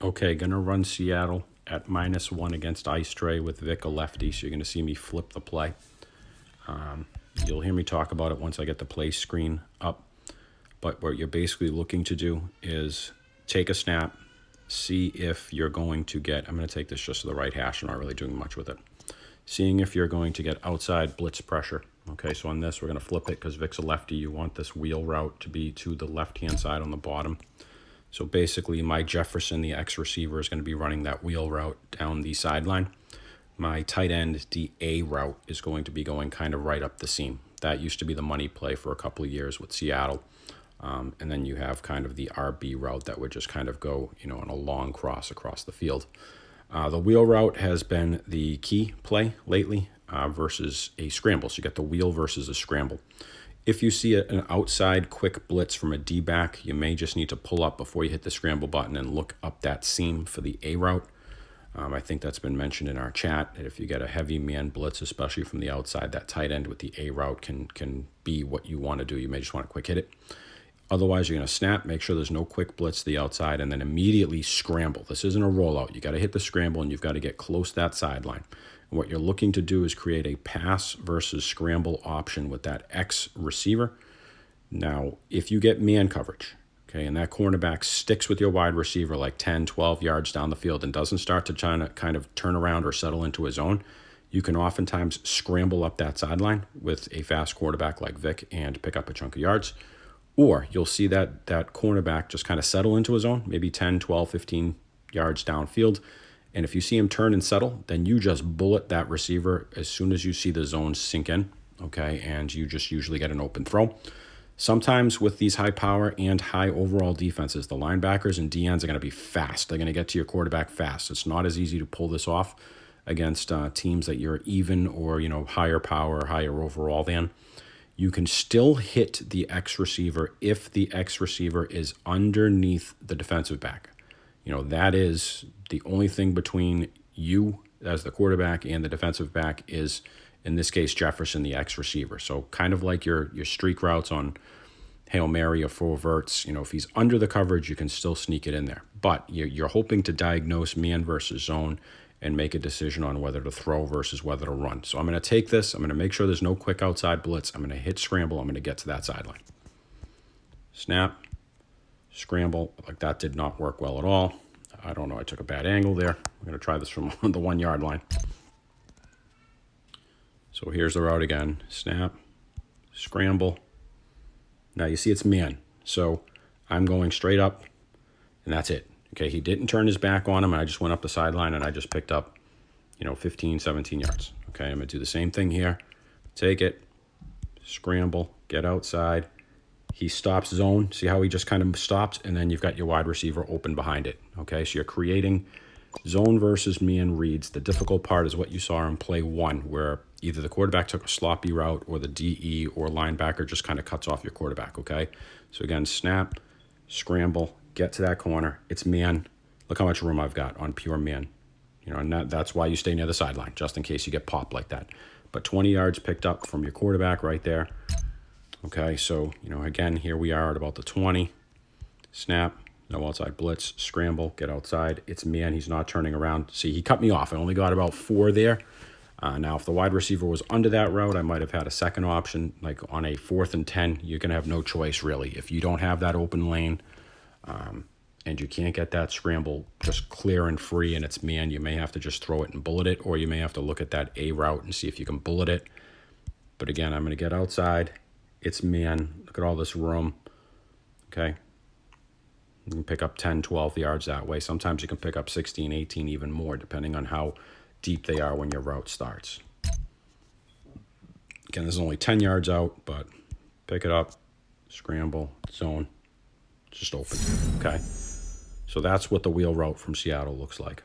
Okay, gonna run Seattle at -1 against Ice Tray with Vic a lefty, so you're gonna see me flip the play. You'll hear me talk about it once I get the play screen up. But what you're basically looking to do is take a snap, see if you're going to get, I'm going to take this just to the right hash, I'm not really doing much with it. Seeing if you're going to get outside blitz pressure. Okay, so on this, we're going to flip it because Vic's a lefty. You want this wheel route to be to the left-hand side on the bottom. So basically, my Jefferson, the X receiver, is going to be running that wheel route down the sideline. My tight end, the A route, is going to be going kind of right up the seam. That used to be the money play for a couple of years with Seattle. And then you have kind of the RB route that would just kind of go, in a long cross across the field. The wheel route has been the key play lately versus a scramble. So you got the wheel versus a scramble. If you see an outside quick blitz from a D-back, you may just need to pull up before you hit the scramble button and look up that seam for the A route. I think that's been mentioned in our chat, that if you get a heavy man blitz, especially from the outside, that tight end with the A route can be what you want to do. You may just want to quick hit it. Otherwise, you're going to snap, make sure there's no quick blitz to the outside, and then immediately scramble. This isn't a rollout. You got to hit the scramble, and you've got to get close to that sideline. And what you're looking to do is create a pass versus scramble option with that X receiver. Now, if you get man coverage, okay, and that cornerback sticks with your wide receiver like 10, 12 yards down the field and doesn't start to try to kind of turn around or settle into his zone, you can oftentimes scramble up that sideline with a fast quarterback like Vic and pick up a chunk of yards. Or you'll see that cornerback just kind of settle into his zone, maybe 10, 12, 15 yards downfield. And if you see him turn and settle, then you just bullet that receiver as soon as you see the zone sink in, okay? And you just usually get an open throw. Sometimes with these high power and high overall defenses, the linebackers and DNs are going to be fast. They're going to get to your quarterback fast. It's not as easy to pull this off against teams that you're even or, higher power, higher overall than. You can still hit the X receiver if the X receiver is underneath the defensive back. That is the only thing between you as the quarterback and the defensive back is, in this case, Jefferson, the X receiver. So kind of like your streak routes on Hail Mary or four verts, if he's under the coverage, you can still sneak it in there. But you're hoping to diagnose man versus zone and make a decision on whether to throw versus whether to run. So I'm going to take this. I'm going to make sure there's no quick outside blitz. I'm going to hit scramble. I'm going to get to that sideline. Snap, scramble. Like that did not work well at all. I don't know. I took a bad angle there. I'm going to try this from the 1 yard line. So here's the route again. Snap, scramble. Now you see it's man. So I'm going straight up, and that's it. Okay, he didn't turn his back on him, and I just went up the sideline, and I just picked up, 15, 17 yards. Okay, I'm going to do the same thing here. Take it, scramble, get outside. He stops zone. See how he just kind of stopped, and then you've got your wide receiver open behind it. Okay, so you're creating zone versus man reads. The difficult part is what you saw in play 1, where either the quarterback took a sloppy route or the DE or linebacker just kind of cuts off your quarterback, okay? So again, snap, scramble, get to that corner. It's man. Look how much room I've got on pure man. And that's why you stay near the sideline, just in case you get popped like that. But 20 yards picked up from your quarterback right there. Okay, so, again, here we are at about the 20. Snap, no outside blitz, scramble, get outside. It's man. He's not turning around. See, he cut me off. I only got about 4 there. Now, if the wide receiver was under that route, I might have had a second option. Like on a 4th and 10, you're going to have no choice, really. If you don't have that open lane, and you can't get that scramble just clear and free and it's man, you may have to just throw it and bullet it, or you may have to look at that A route and see if you can bullet it. But again, I'm going to get outside. It's man. Look at all this room. Okay. You can pick up 10, 12 yards that way. Sometimes you can pick up 16, 18, even more, depending on how deep they are when your route starts. Again, this is only 10 yards out, but pick it up, scramble, zone. Just open, okay? So that's what the wheel route from Seattle looks like.